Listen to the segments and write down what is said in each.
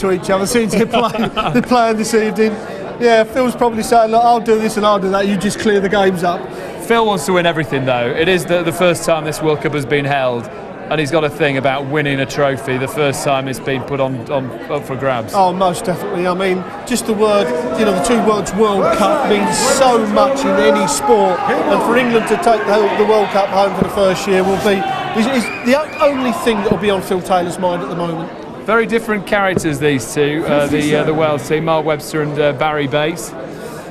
to each other since they're playing this evening. Yeah, Phil's probably saying, look, I'll do this and I'll do that, you just clear the games up. Phil wants to win everything though. It is the first time this World Cup has been held, and he's got a thing about winning a trophy the first time it's been put up for grabs. Oh, most definitely. I mean, just the word, the two words World Cup means so much in any sport, and for England to take the World Cup home for the first year is the only thing that will be on Phil Taylor's mind at the moment. Very different characters, these two, the Wales team, Mark Webster and Barry Bates.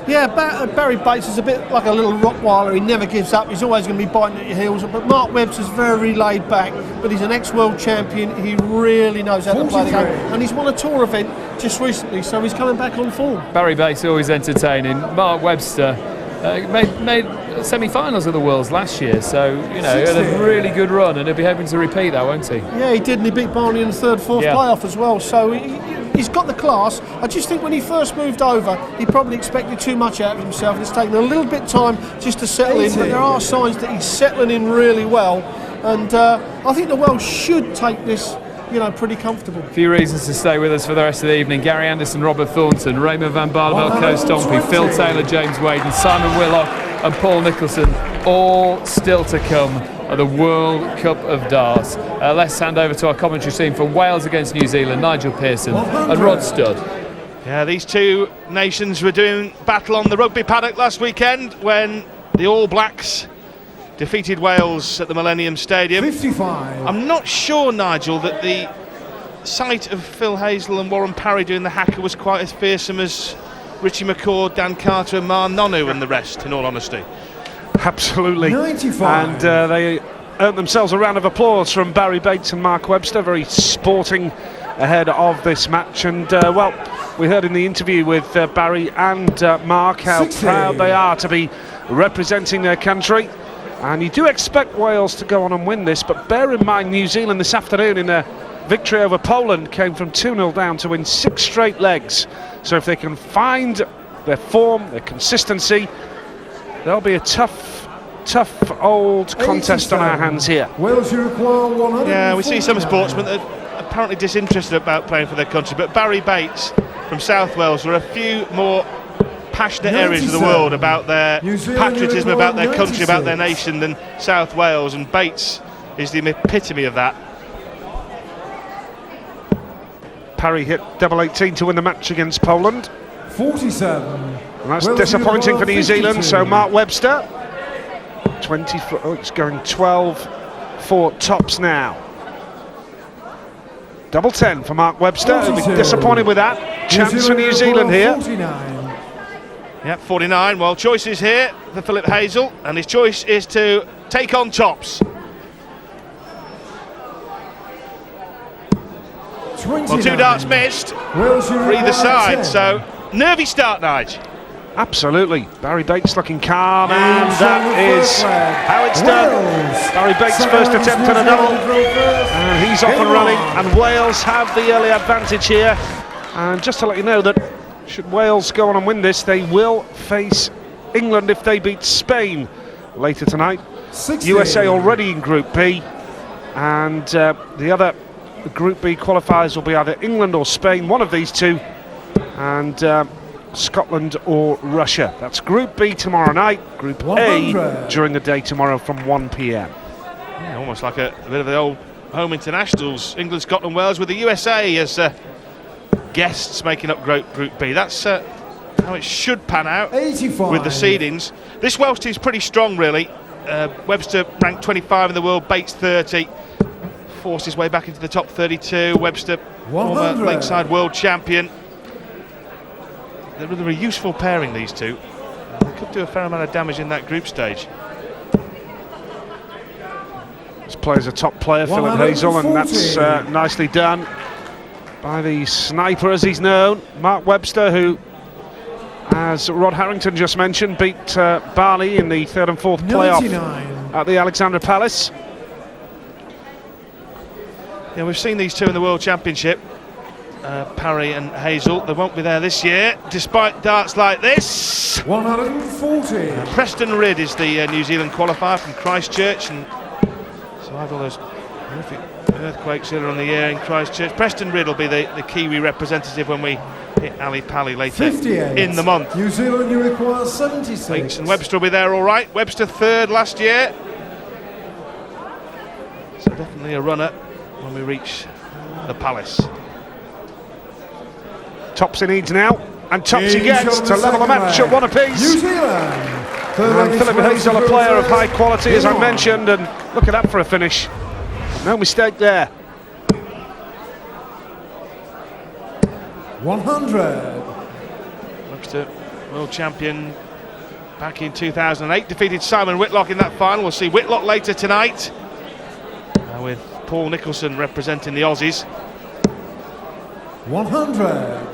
Yeah, Barry Bates is a bit like a little Rottweiler. He never gives up. He's always going to be biting at your heels. But Mark Webster's very laid back. But he's an ex-world champion. He really knows how to play the game. And he's won a tour event just recently, so he's coming back on form. Barry Bates always entertaining. Mark Webster made semi-finals of the Worlds last year, so he had a really good run, and he'll be hoping to repeat that, won't he? Yeah, he did, and he beat Barney in the third, fourth playoff as well. So he's got the class. I just think when he first moved over, he probably expected too much out of himself, and it's taken a little bit of time just to settle in. But there are signs that he's settling in really well, and I think the Welsh should take this pretty comfortable. A few reasons to stay with us for the rest of the evening. Gary Anderson, Robert Thornton, Raymond van Barneveld, Co Stompey, Phil Taylor, James Wade and Simon Willock and Paul Nicholson, all still to come at the World Cup of Darts. Let's hand over to our commentary team for Wales against New Zealand, Nigel Pearson and Rod Studd. Yeah, these two nations were doing battle on the rugby paddock last weekend when the All Blacks defeated Wales at the Millennium Stadium. 55. I'm not sure, Nigel, that the sight of Phil Hazel and Warren Parry doing the haka was quite as fearsome as Richie McCaw, Dan Carter and Mar Nonu and the rest, in all honesty. Absolutely. 95. And they earned themselves a round of applause from Barry Bates and Mark Webster, very sporting ahead of this match. And we heard in the interview with Barry and Mark how 60. proud they are to be representing their country. And you do expect Wales to go on and win this, but bear in mind New Zealand this afternoon in their victory over Poland came from 2-0 down to win 6 straight legs. So if they can find their form, their consistency, there'll be a tough old contest on our hands here. Wales require 100. Yeah, we see some sportsmen that are apparently disinterested about playing for their country, but Barry Bates from South Wales were a few more passionate areas of the world about their patriotism, about their country, about their nation than South Wales, and Bates is the epitome of that. Parry hit double 18 to win the match against Poland. 47. And that's disappointing for New Zealand, so Mark Webster, it's going 12 for tops now. Double 10 for Mark Webster, he'll be disappointed with that. Chance for New Zealand here. 49. Yep, 49. Well, choices here for Philip Hazel, and his choice is to take on tops. 29. Well, 2 darts missed for either side, so nervy start, Nige. Absolutely. Barry Bates looking calm, and that is how it's done. Barry Bates' first attempt at a double, and he's off and running, and Wales have the early advantage here. And just to let you know that should Wales go on and win this, they will face England if they beat Spain later tonight. 60. USA already in Group B, and the other Group B qualifiers will be either England or Spain, one of these two, and Scotland or Russia. That's Group B tomorrow night, Group 100. A during the day tomorrow from 1 p.m. Yeah, almost like a bit of the old home internationals, England, Scotland, Wales, with the USA as guests making up Group B. That's how it should pan out 85. with the seedings. This Welsh team's pretty strong, really. Webster ranked 25 in the world, Bates 30. Forced his way back into the top 32. Webster, former Lakeside world champion. They're a really useful pairing, these two. They could do a fair amount of damage in that group stage. This player's a top player, Philip Hazel, and that's nicely done by the sniper, as he's known, Mark Webster, who, as Rod Harrington just mentioned, beat Barney in the 3rd and 4th playoff 99. at the Alexandra Palace. Yeah, we've seen these two in the World Championship, Parry and Hazel. They won't be there this year, despite darts like this. 140. Preston Ridd is the New Zealand qualifier from Christchurch, and so I have all those Horrific earthquakes earlier on the year in Christchurch. Preston Rid will be the Kiwi representative when we hit Ali Pali later 58. in the month. New Zealand, you require 76. Bates and Webster will be there all right. Webster third last year. So definitely a runner when we reach the Palace. Tops he needs now, and tops he He's gets on to the level the second match leg. at one apiece. New Zealand. And Philip Hazel, a player of high quality, as I Come on. mentioned, and look at that for a finish. No mistake there. 100. Webster, world champion back in 2008, defeated Simon Whitlock in that final. We'll see Whitlock later tonight, with Paul Nicholson representing the Aussies. 100.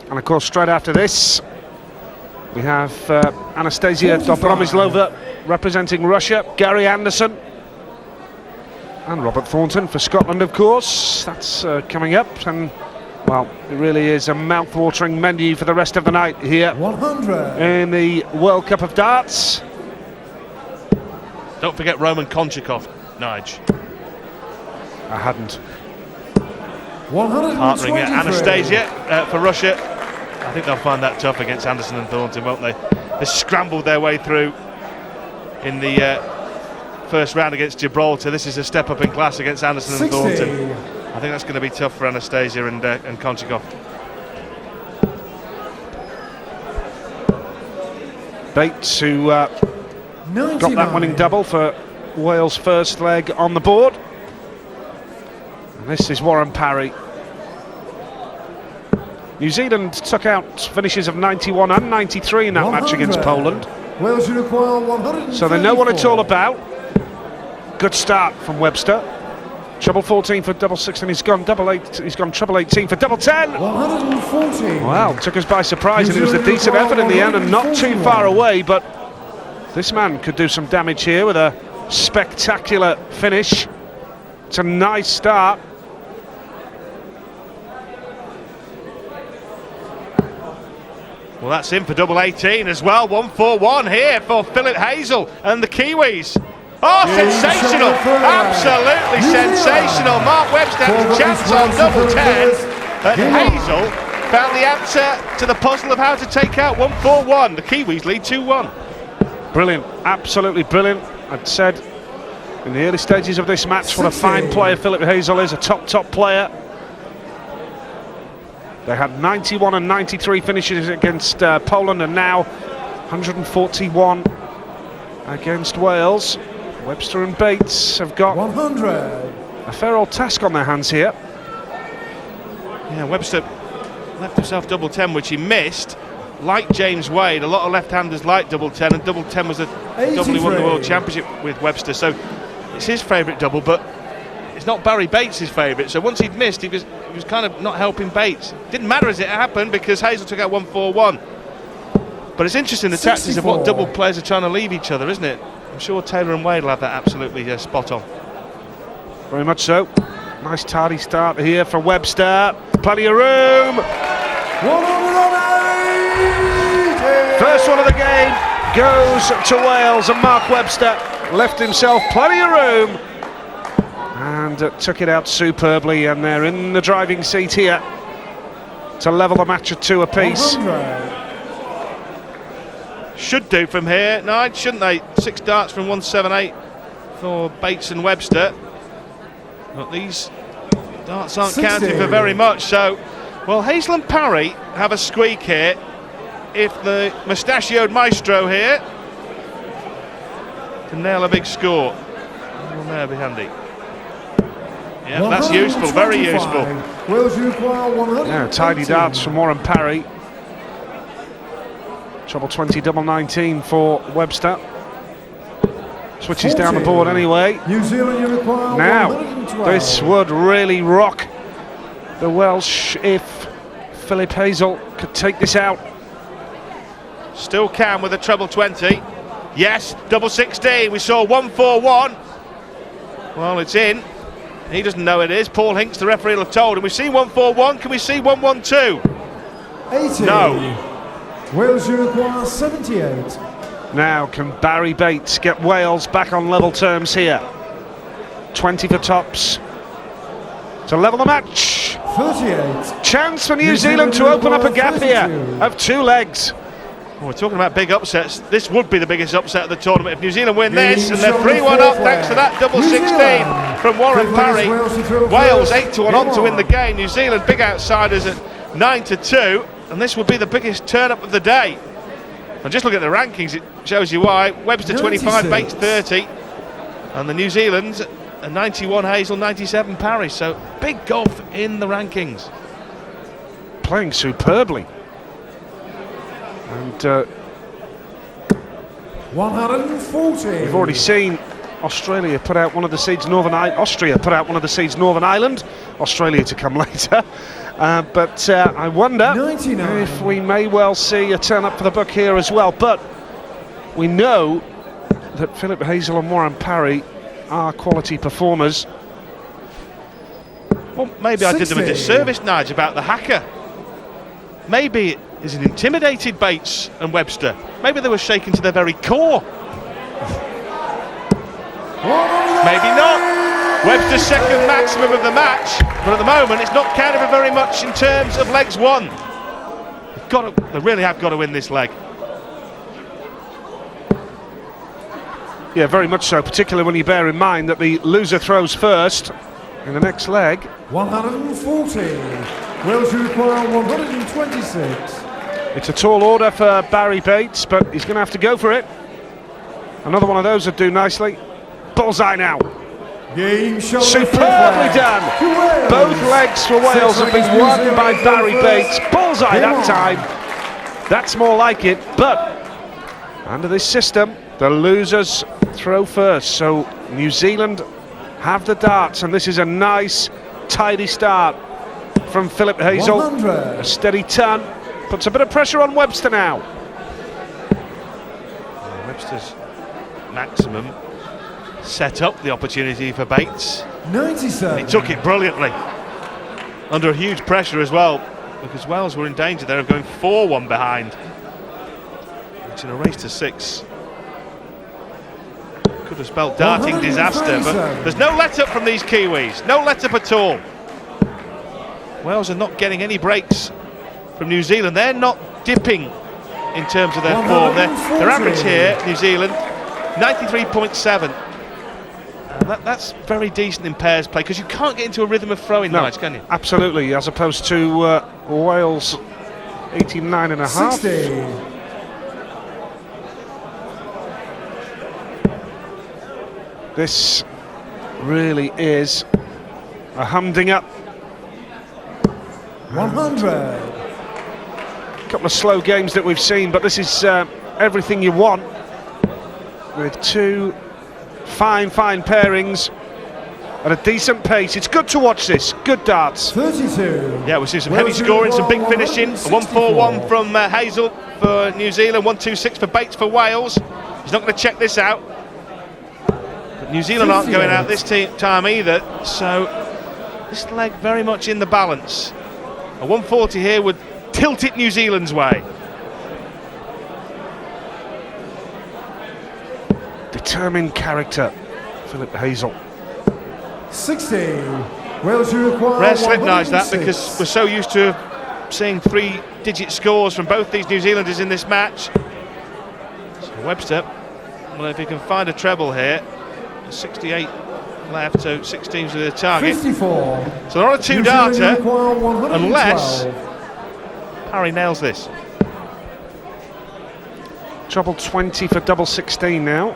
And of course, straight after this, we have Anastasia 45. Dobromyslova representing Russia, Gary Anderson, and Robert Thornton for Scotland, of course. That's coming up, and well, it really is a mouth-watering menu for the rest of the night here 100. in the World Cup of Darts. Don't forget Roman Konchakov, Nige. I hadn't. 123. Partnering Anastasia for Russia. I think they'll find that tough against Anderson and Thornton, won't they? They scrambled their way through in the first round against Gibraltar. This is a step up in class against Anderson 60. and Thornton. I think that's going to be tough for Anastasia and Konchakov. Bates, who got 99. that winning double for Wales' first leg on the board. And this is Warren Parry. New Zealand took out finishes of 91 and 93 in that match against 100. Poland. Wales, you require 100. So they know what it's all about. Good start from Webster. Treble 14 for double 16. He's gone double 8. He's gone treble 18 for double 10. 140. Wow, took us by surprise, and it was a decent effort in the end and not too far away. But this man could do some damage here with a spectacular finish. It's a nice start. Well, that's in for double 18 as well. 141 here for Philip Hazel and the Kiwis. Oh, sensational! Absolutely sensational. Mark Webster had a chance on double 10, and Hazel found the answer to the puzzle of how to take out 141. The Kiwis lead 2-1. Brilliant, absolutely brilliant. I'd said in the early stages of this match what a fine player Philip Hazel is, a top player. They had 91 and 93 finishes against Poland, and now 141 against Wales. Webster and Bates have got 100. a fair old task on their hands here. Yeah, Webster left himself double 10, which he missed. Like James Wade, a lot of left-handers like double 10, and double 10 was a double he won the World Championship with Webster, so it's his favourite double, but it's not Barry Bates' favourite. So once he'd missed, he was kind of not helping Bates. Didn't matter as it happened because Hazel took out 141. But it's interesting the tactics of what double players are trying to leave each other, isn't it? I'm sure Taylor and Wade will have that absolutely spot on. Very much so. Nice tardy start here for Webster. Plenty of room. 180. First one of the game goes to Wales, and Mark Webster left himself plenty of room and took it out superbly, and they're in the driving seat here to level the match at 2 apiece. 100. Should do from here, Nige, shouldn't they? 6 darts from 178 for Bates and Webster. But these darts aren't 60. counting for very much, so well, Hazel and Parry have a squeak here. If the mustachioed maestro here can nail a big score, will there be handy. Yeah, that's useful, very useful. Wales, you require 100. Yeah, tidy darts from Warren Parry. Treble 20, double 19 for Webster. Switches down the board anyway. New Zealand, you require Now, 112. this would really rock the Welsh if Philip Hazel could take this out. Still can with a treble 20. Yes, double 16. We saw 141. Well, it's in. He doesn't know it is. Paul Hinks, the referee, will have told him. We've seen 141. Can we see 112? 80. No. Wales, you require 78. Now, can Barry Bates get Wales back on level terms here? 20 for tops to level the match. 38. Chance for New Zealand to open up a gap here of 2 legs. Well, we're talking about big upsets. This would be the biggest upset of the tournament if New Zealand win this, and they're 3-1 up thanks to that double 16 from Warren Parry. Wales 8-1 on to win the game. New Zealand big outsiders at 9-2, and this would be the biggest turn up of the day. And just look at the rankings, it shows you why. Webster 25, Bates 30, and the New Zealand 91 Hazel, 97 Parry. So big gulf in the rankings. Playing superbly. And 140. we've already seen Austria put out one of the seeds, Northern Ireland. Australia to come later. But I wonder 99. if we may well see a turn up for the book here as well. But we know that Philip Hazel and Warren Parry are quality performers. Well, maybe I did them a disservice, Nige, about the hacker. Maybe it intimidated Bates and Webster. Maybe they were shaken to their very core. Maybe not. Webster's second maximum of the match, but at the moment it's not counted for very much in terms of legs won. They really have got to win this leg. Yeah, very much so, particularly when you bear in mind that the loser throws first in the next leg. 140. Wales require 126. It's a tall order for Barry Bates, but he's going to have to go for it. Another one of those would do nicely. Bullseye now. Game show. Superbly done. Both legs for Wales have been won by Barry Bates. Bullseye that time. That's more like it, but under this system, the losers throw first. So New Zealand have the darts, and this is a nice, tidy start from Philip Hazel. 100. A steady turn. Puts a bit of pressure on Webster now. Webster's maximum set up the opportunity for Bates. 97. He took it brilliantly. Under huge pressure as well, because Wales were in danger there of going 4-1 behind. It's in a race to 6. Could have spelled darting disaster, but there's no let-up from these Kiwis. No let-up at all. Wales are not getting any breaks from New Zealand. They're not dipping in terms of their form. Their average here, New Zealand, 93.7. That's very decent in pairs play, because you can't get into a rhythm of throwing match, can you? Absolutely, as opposed to Wales 89.5. 60. This really is a humdinger. 100. Couple of slow games that we've seen, but this is everything you want, with 2 fine pairings at a decent pace. It's good to watch this. Good darts. 32. Yeah, we'll see some heavy scoring, some big finishing. A 1-4-1 from Hazel for New Zealand, 1-2-6 for Bates for Wales. He's not going to check this out. But New Zealand aren't going out this time either, so this leg very much in the balance. A 140 here would tilt it New Zealand's way. Determined character, Philip Hazel. 60. Wales require Rare slip knives that, 106. because we're so used to seeing 3-digit scores from both these New Zealanders in this match. So Webster, well, if he can find a treble here, 68 left, so 16 to the target. 54. So they're on a New 2-darter, Zealand require 112. unless Parry nails this. Treble 20 for double 16 now.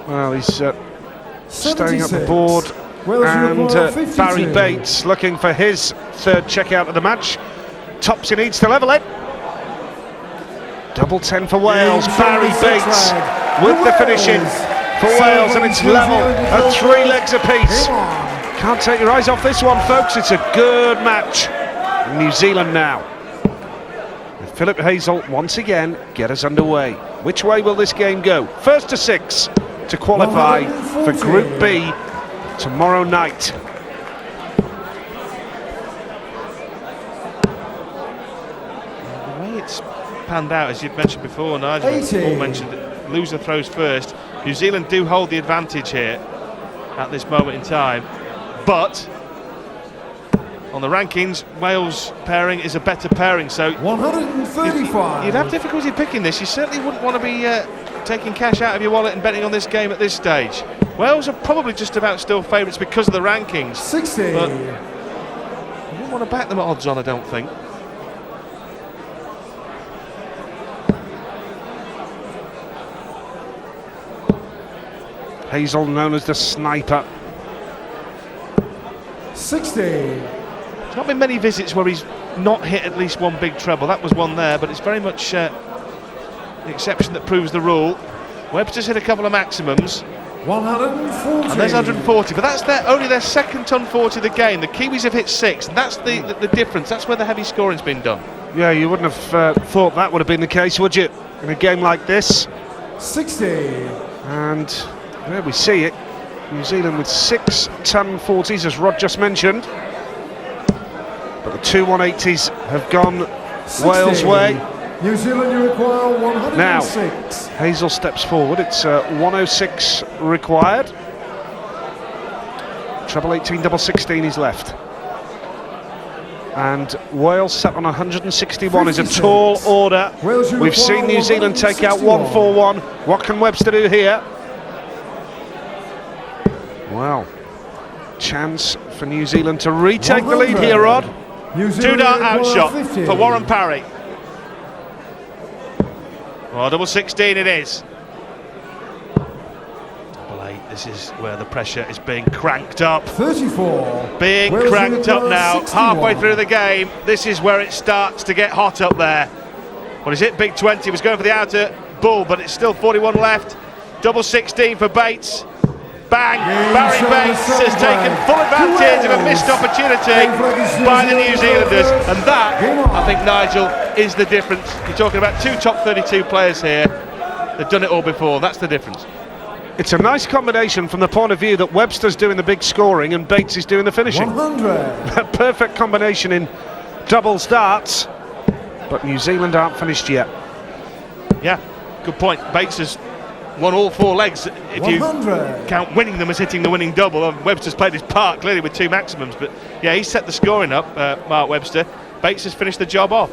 Well, he's staying up the 76. board, Wales and require 52. Barry Bates looking for his third checkout of the match. Tops, he needs to level it. Double 10 for Wales. Barry Bates with the finishing for Wales, and it's level at 3 legs apiece. Can't take your eyes off this one, folks. It's a good match. New Zealand now. With Philip Hazel once again get us underway. Which way will this game go? First to 6 to qualify for Group B tomorrow night. The way it's panned out, as you've mentioned before, Nigel. 80. Paul mentioned that loser throws first. New Zealand do hold the advantage here at this moment in time, but on the rankings, Wales pairing is a better pairing, so 135. you'd have difficulty picking this. You certainly wouldn't want to be taking cash out of your wallet and betting on this game at this stage. Wales are probably just about still favourites because of the rankings. 60. But you wouldn't want to back them at odds on, I don't think. Hazel, known as the sniper. 60. There's not been many visits where he's not hit at least one big treble. That was one there, but it's very much the exception that proves the rule. Webster's hit a couple of maximums. 140. And there's 140, but that's only their second ton 40 of the game. The Kiwis have hit 6, and that's the difference. That's where the heavy scoring's been done. Yeah, you wouldn't have thought that would have been the case, would you? In a game like this. 60. And there we see it. New Zealand with 6 ton 40s, as Rod just mentioned. But the two 180s have gone 60. Wales' way. New Zealand, you require 106. Now, Hazel steps forward. It's 106 required. Treble 18, double 16 is left. And Wales set on 161 is a 56. tall order. Wales, you We've require seen New Zealand take out 161. 141. What can Webster do here? Well, chance for New Zealand to retake the lead here, Rod. New Zealand, Two-dart you require outshot 50. for Warren Parry. Well, double 16 it is. Double 8, this is where the pressure is being cranked up. 34. Being Wales, you cranked up require now, 61. halfway through the game. This is where it starts to get hot up there. What is it? Big 20 was going for the outer bull, but it's still 41 left. Double 16 for Bates. Bang! Barry Bates has taken full advantage of a missed opportunity by the New Zealanders, and that, I think, Nigel, is the difference. You're talking about two top 32 players here. They've done it all before. That's the difference. It's a nice combination from the point of view that Webster's doing the big scoring and Bates is doing the finishing. 100. A perfect combination in double starts, but New Zealand aren't finished yet. Yeah, good point. Bates has won all 4 legs if you 100. count winning them as hitting the winning double. Webster's played his part clearly with 2 maximums, but yeah, he's set the scoring up, Mark Webster. Bates has finished the job off.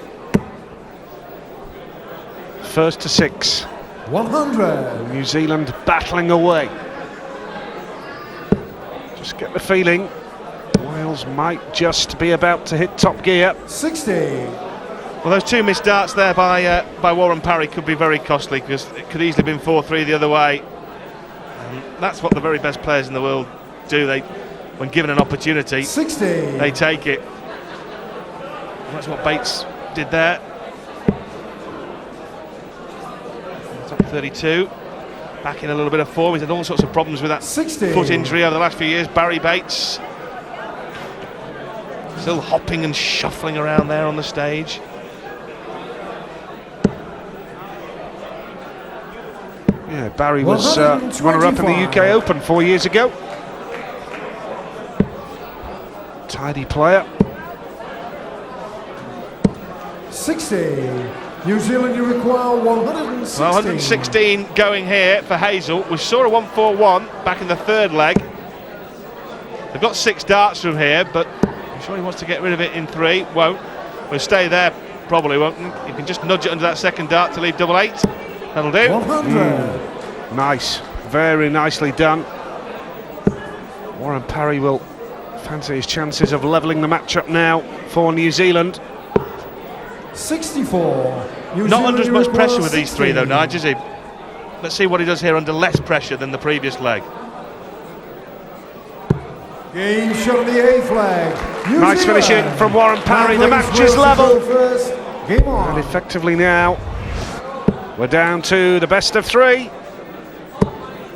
First to 6. 100. New Zealand battling away. Just get the feeling Wales might just be about to hit top gear. 60. Well, those 2 missed darts there by Warren Parry could be very costly, because it could easily have been 4-3 the other way. And that's what the very best players in the world do. They, when given an opportunity, 60. they take it. That's what Bates did there. Top 32, back in a little bit of form. He's had all sorts of problems with that 60. foot injury over the last few years. Barry Bates still hopping and shuffling around there on the stage. Yeah, Barry was runner-up in the UK Open 4 years ago. Tidy player. 60. New Zealand, you require 116. Well, 116 going here for Hazel. We saw a 141 back in the 3rd leg. They've got 6 darts from here, but I'm sure he wants to get rid of it in 3. Won't. We'll stay there, probably won't. You can just nudge it under that 2nd dart to leave double 8. That'll do. 100. Nice, very nicely done. Warren Parry will fancy his chances of levelling the match up now for New Zealand. 64. New Not Zealand, under as you much require pressure with these 3 though, 16. Nigel, is he? Let's see what he does here under less pressure than the previous leg. Game shot on the 8th leg. New Nice Zealand. finishing from Warren Parry. The Wales match is to level. go first. Game on. And effectively now, we're down to the best of 3.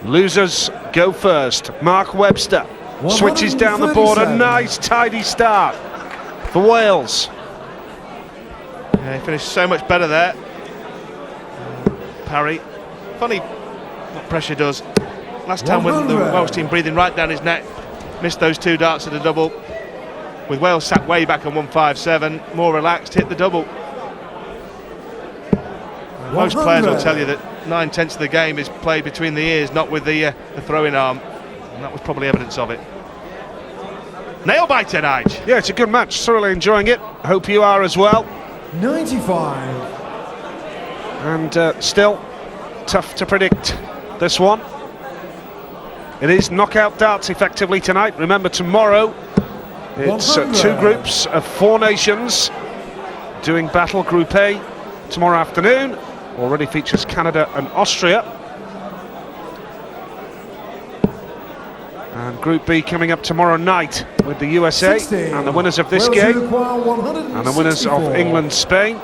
Losers go first. Mark Webster switches down the board. A 137. nice tidy start for Wales. Yeah, he finished so much better there. Parry. Funny what pressure does. Last time when the 100. Welsh team breathing right down his neck, missed those 2 darts at a double. With Wales sat way back on 157, more relaxed, hit the double. Most players will tell you that 9/10 of the game is played between the ears, not with the throwing arm, and that was probably evidence of it. Nail biter, Nige. Yeah, it's a good match. Thoroughly enjoying it. Hope you are as well. 95. And still tough to predict this one. It is knockout darts effectively tonight. Remember, tomorrow it's 2 groups of 4 nations doing battle. Group A tomorrow afternoon already features Canada and Austria, and Group B coming up tomorrow night with the USA 16. and the winners of this Wales game, Uruguay, and the winners of 164. England, Spain,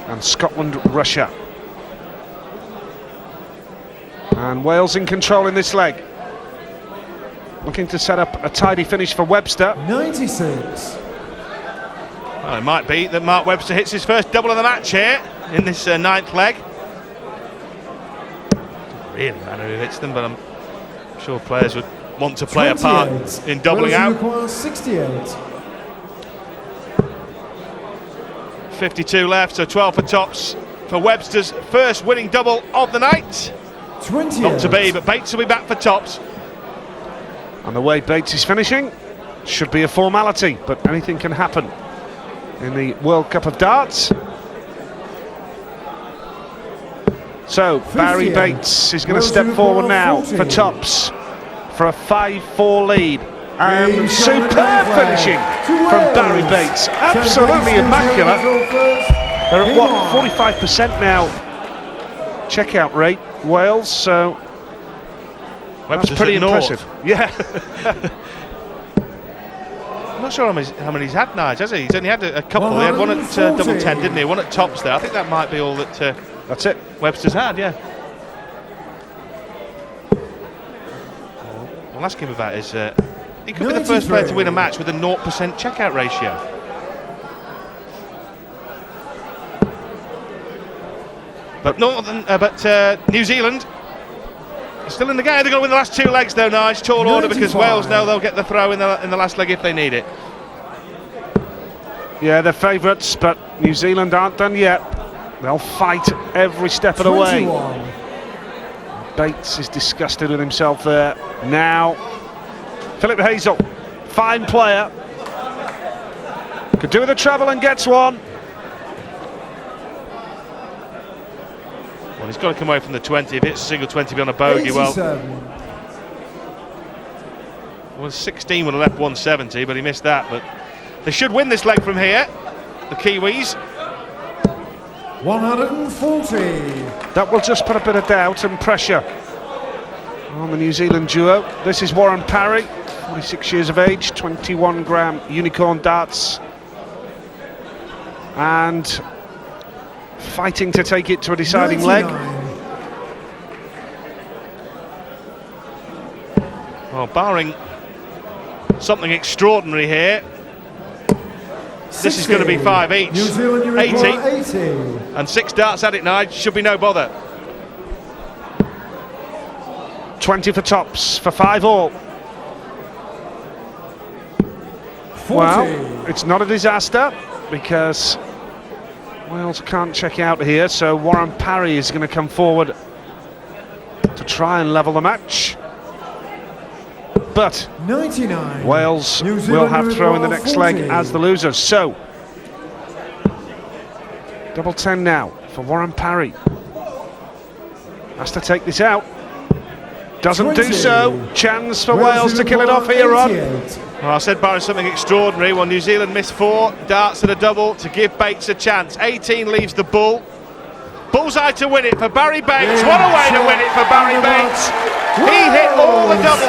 and Scotland, Russia. And Wales in control in this leg, looking to set up a tidy finish for Webster. 96. Well, it might be that Mark Webster hits his first double of the match here in this 9th leg. Doesn't really matter who hits them, but I'm sure players would want to play a part 28. in doubling Wales out. Uruguay, 68. 52 left, so 12 for tops for Webster's first winning double of the night. 28. Not to be, but Bates will be back for tops. And the way Bates is finishing should be a formality, but anything can happen in the World Cup of Darts. So Barry 58. Bates is going to Wales step Uruguay, forward now 40. for tops for a 5-4 lead. And Game superb shot finishing to from Wales. Barry Bates. Absolutely immaculate. They're at what, 45% now checkout rate, Wales, so that's Webster's pretty at naught. impressive. Yeah. I'm not sure how many he's had, Nige, has he? He's only had a couple. He had one at double 10, didn't he? One at tops there. I think that might be all that That's it. Webster's had, yeah. We'll ask him about his... he could be the first player to win a match with a 0% checkout ratio. But New Zealand still in the game. They're going to win the last 2 legs, though. Nice tall order, because 95. Wales know they'll get the throw in the last leg if they need it. Yeah, they're favourites, but New Zealand aren't done yet. They'll fight every step of the way. 21. Bates is disgusted with himself there. Now, Philip Hazel, fine player. Could do with a treble and gets one. Well, he's got to come away from the 20. If it's a single 20 on a bogey, 87. well, 16 would have left 170, but he missed that. But they should win this leg from here, the Kiwis. 140. That will just put a bit of doubt and pressure on the New Zealand duo. This is Warren Parry, 46 years of age, 21 gram unicorn darts, and fighting to take it to a deciding 99. leg. Well, barring something extraordinary here, this is going to be 5 each. New Zealand, Uruguay, 80. 80. And 6 darts at it, Nige. Should be no bother. 20 for tops for 5 all. 40. Well, it's not a disaster because Wales can't check out here, so Warren Parry is going to come forward to try and level the match. But 99. Wales New will Zealand, have throw in the Uruguay, next 40. leg as the losers. So, double 10 now for Warren Parry. Has to take this out. Doesn't 20. do so. Chance for Wales to kill it off here on. 88. Well, I said barring something extraordinary. Well, New Zealand missed 4 darts at a double to give Bates a chance. 18 leaves the bull. Bullseye to win it for Barry Bates. What a way to win it for Barry Bates. He hit all the doubles.